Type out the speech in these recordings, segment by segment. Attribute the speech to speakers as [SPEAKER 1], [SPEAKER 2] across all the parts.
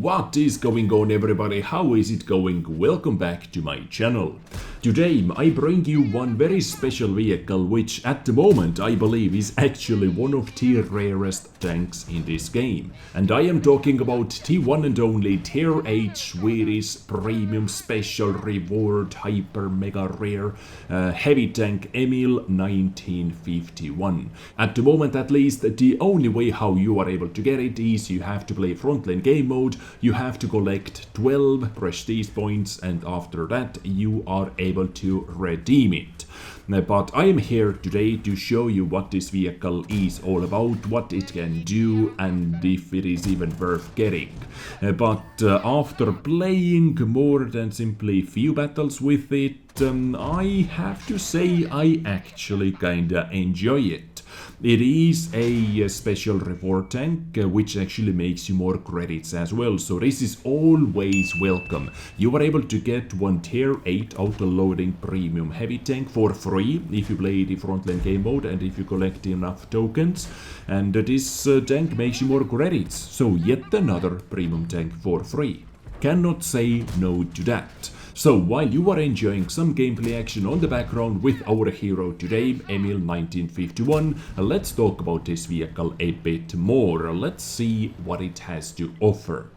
[SPEAKER 1] What is going on, everybody? How is it going? Welcome back to my channel. Today I bring you one very special vehicle which at the moment I believe is actually one of the rarest tanks in this game. And I am talking about the one and only tier 8 Swedish premium special reward hyper mega rare heavy tank Emil 1951. At the moment at least, the only way how you are able to get it is you have to play Frontline game mode, you have to collect 12 prestige points, and after that you are able to redeem it. But I am here today to show you what this vehicle is all about, what it can do, and if it is even worth getting. But after playing more than simply few battles with it, I have to say I actually kinda enjoy it. It is a special reward tank, which actually makes you more credits as well, so this is always welcome. You are able to get one tier 8 auto-loading premium heavy tank for free if you play the Frontline game mode and if you collect enough tokens, and this tank makes you more credits, so yet another premium tank for free. Cannot say no to that. So while you are enjoying some gameplay action on the background with our hero today, Emil 1951, let's talk about this vehicle a bit more. Let's see what it has to offer.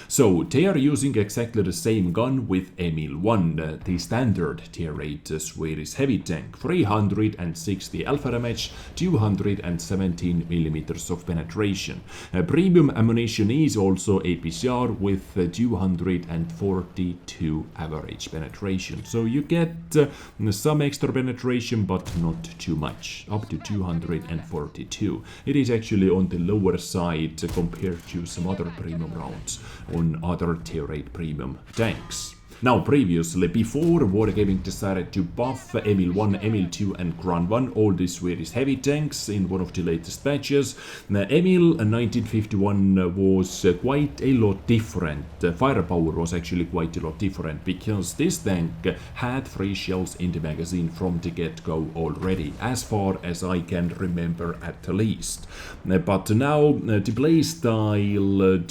[SPEAKER 1] So they are using exactly the same gun with Emil 1, the standard tier 8 Swedish heavy tank, 360 alpha damage, 217mm of penetration. Premium ammunition is also APCR with 242 average penetration, so you get some extra penetration but not too much, up to 242. It is actually on the lower side compared to some other premium rounds on other tier 8 premium tanks. Now previously, before Wargaming decided to buff Emil 1, Emil 2 and Grand 1, all the Swedish heavy tanks in one of the latest patches, Emil 1951 was quite a lot different. Firepower was actually quite a lot different because this tank had 3 shells in the magazine from the get-go already, as far as I can remember at least. But now the playstyle,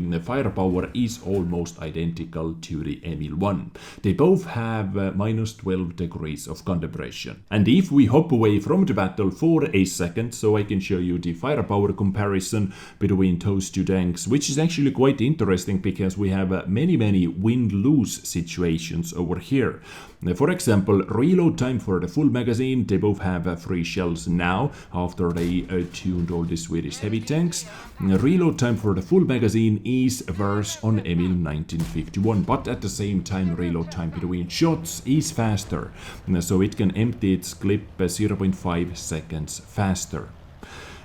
[SPEAKER 1] the firepower is almost identical to the Emil 1. They both have minus 12 degrees of gun depression. And if we hop away from the battle for a second so I can show you the firepower comparison between those two tanks, which is actually quite interesting because we have many win-lose situations over here. For example, reload time for the full magazine, they both have 3 shells now after they tuned all the Swedish heavy tanks. Reload time for the full magazine is worse on Emil 1951, but at the same time reload time between shots is faster, so it can empty its clip 0.5 seconds faster.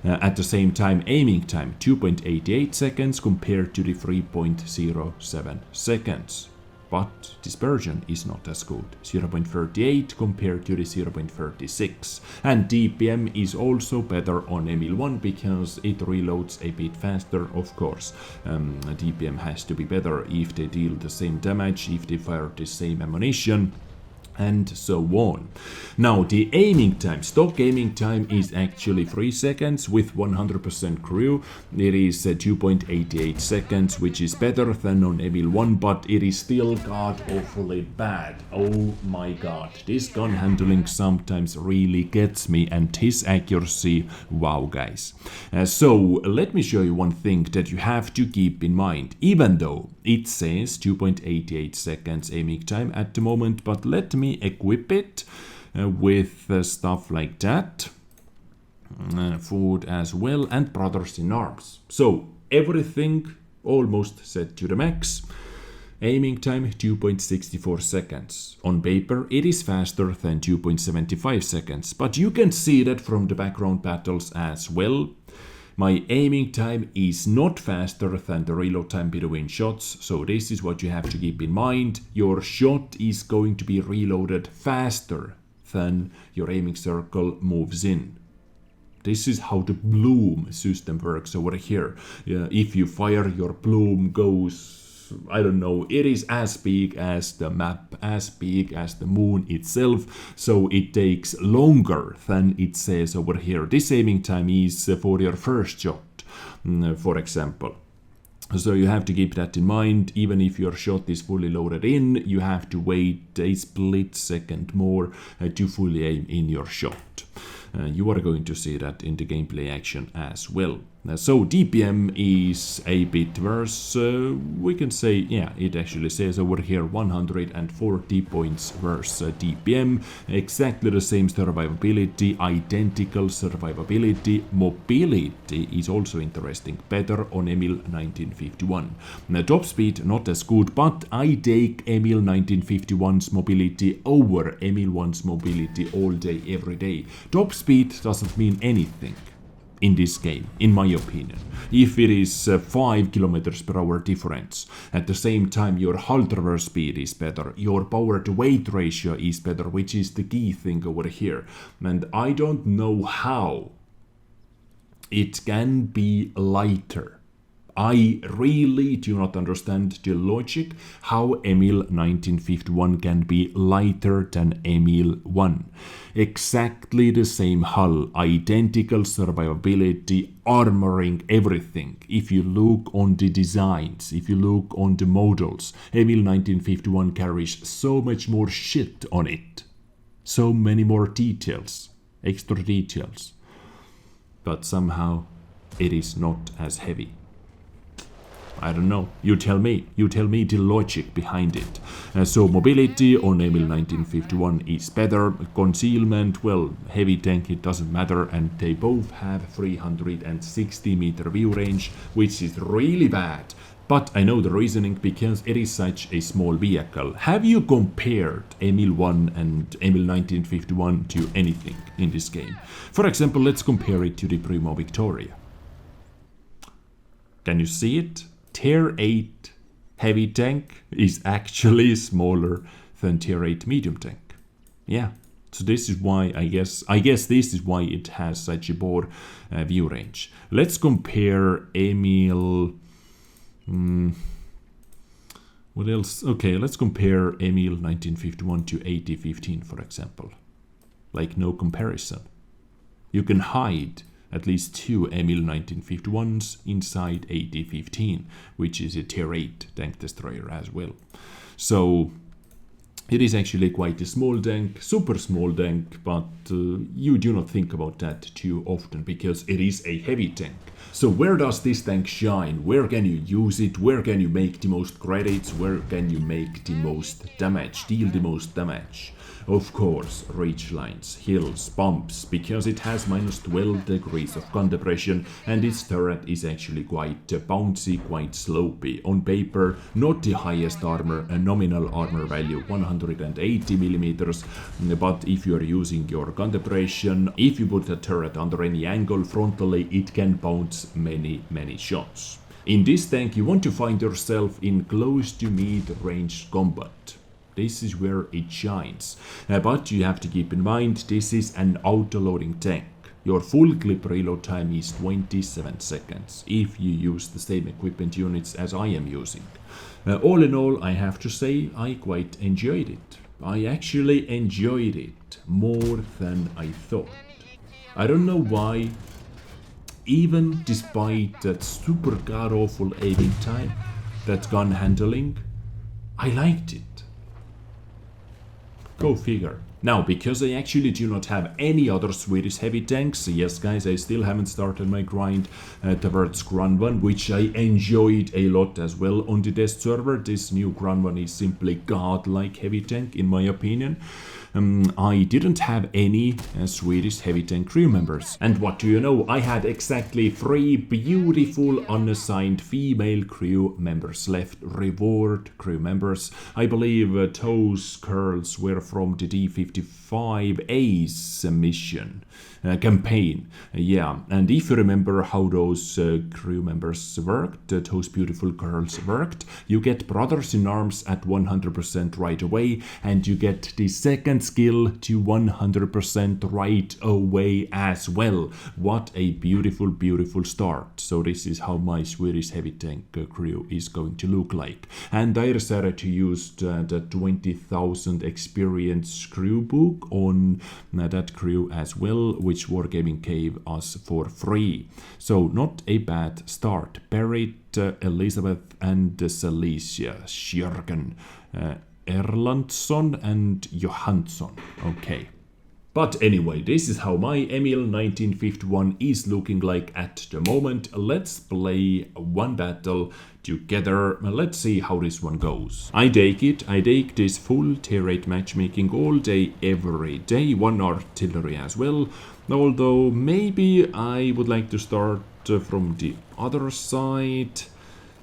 [SPEAKER 1] At the same time, aiming time 2.88 seconds compared to the 3.07 seconds. But dispersion is not as good, 0.38 compared to the 0.36. And DPM is also better on Emil 1 because it reloads a bit faster, of course. DPM has to be better if they deal the same damage, if they fire the same ammunition, and so on. Now the aiming time, stock aiming time is actually 3 seconds with 100% crew. It is 2.88 seconds, which is better than on Emil 1, but it is still god awfully bad. Oh my god, this gun handling sometimes really gets me, and his accuracy, wow guys. So let me show you one thing that you have to keep in mind, even though it says 2.88 seconds aiming time at the moment, but let me equip it with stuff like that, food as well, and brothers in arms. So everything almost set to the max. Aiming time 2.64 seconds. On paper it is faster than 2.75 seconds, but you can see that from the background battles as well. My aiming time is not faster than the reload time between shots, so this is what you have to keep in mind. Your shot is going to be reloaded faster than your aiming circle moves in. This is how the bloom system works over here. If you fire, your bloom goes, I don't know, it is as big as the map, as big as the moon itself, so it takes longer than it says over here. This aiming time is for your first shot, for example. So you have to keep that in mind. Even if your shot is fully loaded in, you have to wait a split second more to fully aim in your shot. You are going to see that in the gameplay action as well. So DPM is a bit worse. We can say, yeah, it actually says over here 140 points worse DPM. Exactly the same survivability, identical survivability. Mobility is also interesting, better on Emil 1951. Top speed not as good, but I take Emil 1951's mobility over Emil 1's mobility all day, every day. Top speed doesn't mean anything in this game, in my opinion. If it is 5 kilometers per hour difference, at the same time your hull traverse speed is better, your power to weight ratio is better, which is the key thing over here. And I don't know how it can be lighter. I really do not understand the logic how Emil 1951 can be lighter than Emil 1. Exactly the same hull, identical survivability, armoring, everything. If you look on the designs, if you look on the models, Emil 1951 carries so much more shit on it. So many more details, extra details. But somehow it is not as heavy. I don't know. You tell me the logic behind it. So mobility on Emil 1951 is better. Concealment, well, heavy tank, it doesn't matter. And they both have 360 meter view range, which is really bad. But I know the reasoning because it is such a small vehicle. Have you compared Emil 1 and Emil 1951 to anything in this game? For example, let's compare it to the Primo Victoria. Can you see it? Tier 8 heavy tank is actually smaller than Tier 8 medium tank. Yeah, so this is why I guess this is why it has such a broad view range. Let's compare Emil. What else? Okay, let's compare Emil 1951 to AT-15, for example. Like no comparison. You can hide at least 2 Emil 1951s inside AT-15, which is a Tier 8 tank destroyer as well. So it is actually quite a small tank, super small tank, but you do not think about that too often because it is a heavy tank. So where does this tank shine? Where can you use it? Where can you make the most credits? Where can you make the most damage, deal the most damage? Of course, ridge lines, hills, bumps, because it has minus 12 degrees of gun depression and its turret is actually quite bouncy, quite slopey. On paper, not the highest armor, a nominal armor value 180 millimeters, but if you are using your gun depression, if you put the turret under any angle frontally, it can bounce many shots. In this tank, you want to find yourself in close to mid-range combat. This is where it shines. But you have to keep in mind, this is an auto-loading tank. Your full clip reload time is 27 seconds, if you use the same equipment units as I am using. All in all, I have to say, I quite enjoyed it. I actually enjoyed it more than I thought. I don't know why, even despite that super god-awful aiming time, that gun handling, I liked it. Go figure. Now, because I actually do not have any other Swedish heavy tanks, yes guys, I still haven't started my grind towards Grand 1, which I enjoyed a lot as well on the test server. This new Grand 1 is simply godlike heavy tank in my opinion. I didn't have any Swedish heavy tank crew members. And what do you know, I had exactly 3 beautiful unassigned female crew members left, reward crew members. I believe those girls were from the D55A's mission. Campaign. Yeah, and if you remember how those crew members worked, those beautiful girls worked, you get brothers in arms at 100% right away, and you get the second skill to 100% right away as well. What a beautiful start. So this is how my Swedish heavy tank crew is going to look like. And I decided to use the 20,000 experience crew book on that crew as well, which wargaming gave us for free. So not a bad start. Berit, Elizabeth and Celicia, Sjörgen, Erlandsson and Johansson. Okay. But anyway, this is how my Emil 1951 is looking like at the moment. Let's play one battle together. Let's see how this one goes. I take it. I take this full tier 8 matchmaking all day, every day. One artillery as well. Although maybe I would like to start from the other side.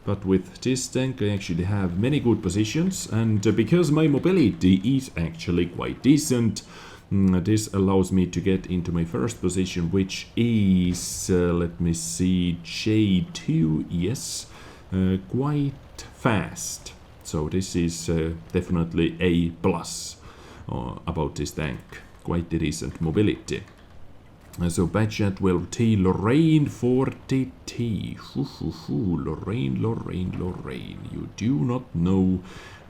[SPEAKER 1] But with this tank I actually have many good positions. And because my mobility is actually quite decent, this allows me to get into my first position, which is, let me see, J2, yes, quite fast. So this is definitely a plus about this tank, quite decent mobility. So badge at 12T, Lorraine 40T, Lorraine, you do not know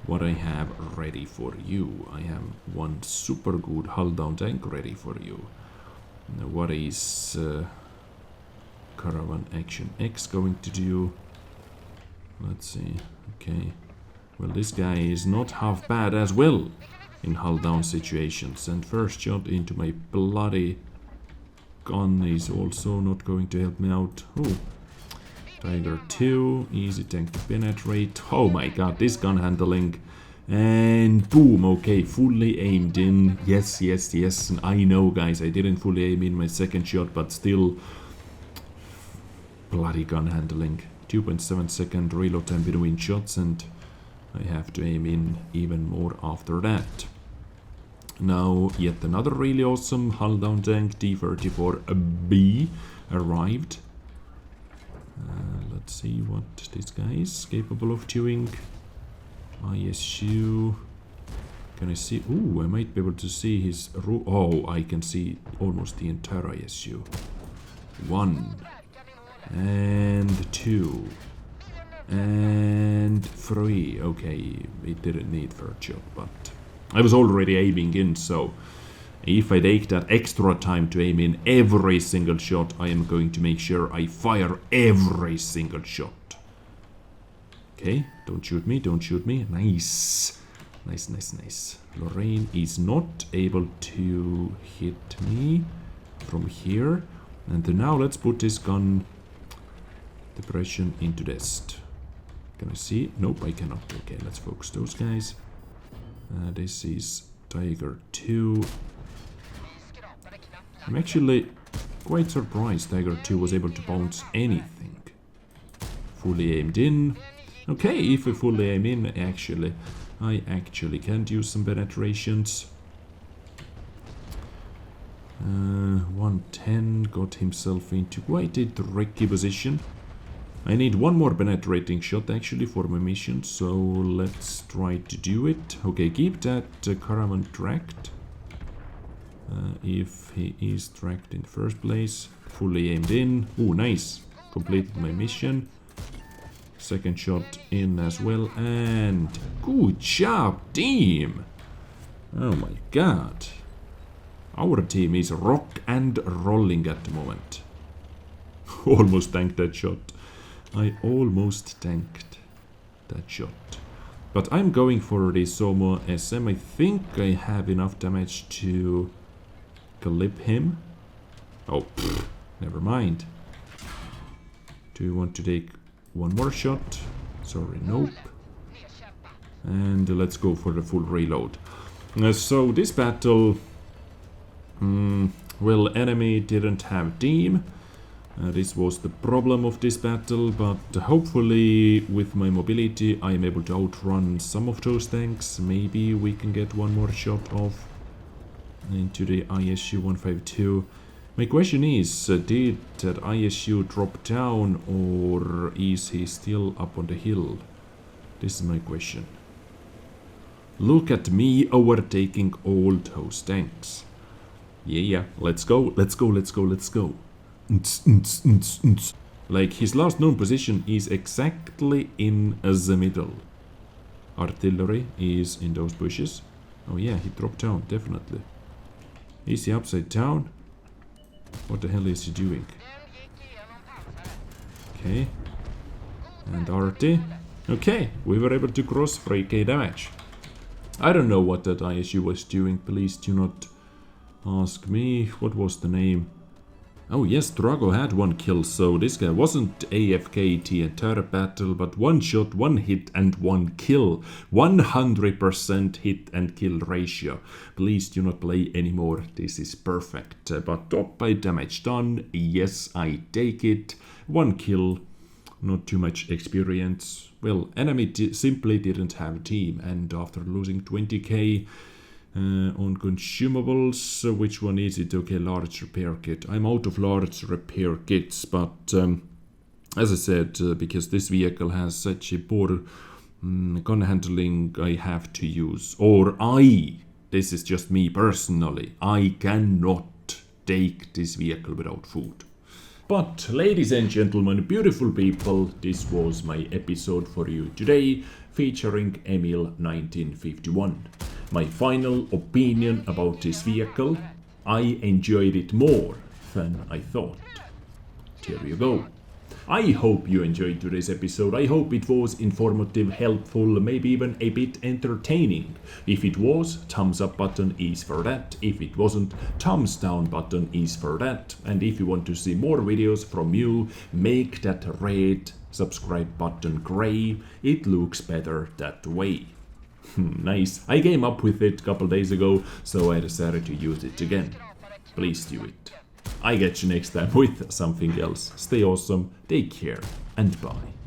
[SPEAKER 1] what I have ready for you. I have one super good hull down tank ready for you. Now, what is Caravan Action X going to do? Let's see. Okay. Well, this guy is not half bad as well in hull down situations. And first shot into my bloody gun is also not going to help me out. Oh. Tiger 2, easy tank to penetrate. Oh my god, this gun handling. And boom, okay, fully aimed in. Yes. And I know, guys, I didn't fully aim in my second shot, but still. Bloody gun handling. 2.7 second reload time between shots, and I have to aim in even more after that. Now, yet another really awesome hull down tank, T-34B, arrived. Let's see what this guy is capable of doing. ISU. Can I see? Ooh, I might be able to see his roof. Oh, I can see almost the entire ISU. 1 and 2 and 3. Okay, it didn't need third shot, but I was already aiming in, so if I take that extra time to aim in every single shot, I am going to make sure I fire every single shot. Okay, don't shoot me, don't shoot me. Nice. Nice. Lorraine is not able to hit me from here. And then now let's put this gun depression into this. Can I see? Nope, I cannot. Okay, let's focus those guys. This is Tiger 2. I'm actually quite surprised Tiger 2 was able to bounce anything. Fully aimed in. Okay, if I fully aim in, I actually can do some penetrations. 110 got himself into quite a tricky position. I need one more penetrating shot actually for my mission, so let's try to do it. Okay, keep that caravan tracked. If he is tracked in first place, fully aimed in. Oh, nice. Completed my mission. Second shot in as well, and good job, team! Oh my god. Our team is rock and rolling at the moment. Almost tanked that shot. I almost tanked that shot. But I'm going for the Somo SM. I think I have enough damage to clip him. Oh, never mind. Do you want to take one more shot? Sorry, nope. And let's go for the full reload. So this battle, well, enemy didn't have team. This was the problem of this battle, but hopefully with my mobility I am able to outrun some of those tanks. Maybe we can get one more shot off into the ISU 152. My question is, did that ISU drop down, or is he still up on the hill? This is my question. Look at me overtaking all those tanks. Yeah, let's go. Like, his last known position is exactly in the middle. Artillery is in those bushes. Oh yeah, he dropped down, definitely. Is he upside down? What the hell is he doing? Okay. And Artie. Okay, we were able to cross 3k damage. I don't know what that ISU was doing. Please do not ask me. What was the name? Oh yes, Drago had 1 kill, so this guy wasn't AFK the entire battle, but 1 shot, 1 hit and 1 kill. 100% hit and kill ratio. Please do not play anymore, this is perfect. But top by damage done, yes, I take it. 1 kill, not too much experience. Well, enemy simply didn't have a team, and after losing 20k, on consumables, which one is it? Okay, large repair kit. I'm out of large repair kits, but as I said, because this vehicle has such a poor gun handling, I have to use, this is just me personally, I cannot take this vehicle without food. But ladies and gentlemen, beautiful people, this was my episode for you today, featuring Emil 1951. My final opinion about this vehicle, I enjoyed it more than I thought. There you go. I hope you enjoyed today's episode. I hope it was informative, helpful, maybe even a bit entertaining. If it was, thumbs up button is for that. If it wasn't, thumbs down button is for that. And if you want to see more videos from you, make that red subscribe button gray. It looks better that way. Nice. I came up with it a couple days ago, so I decided to use it again. Please do it. I get you next time with something else. Stay awesome, take care, and bye.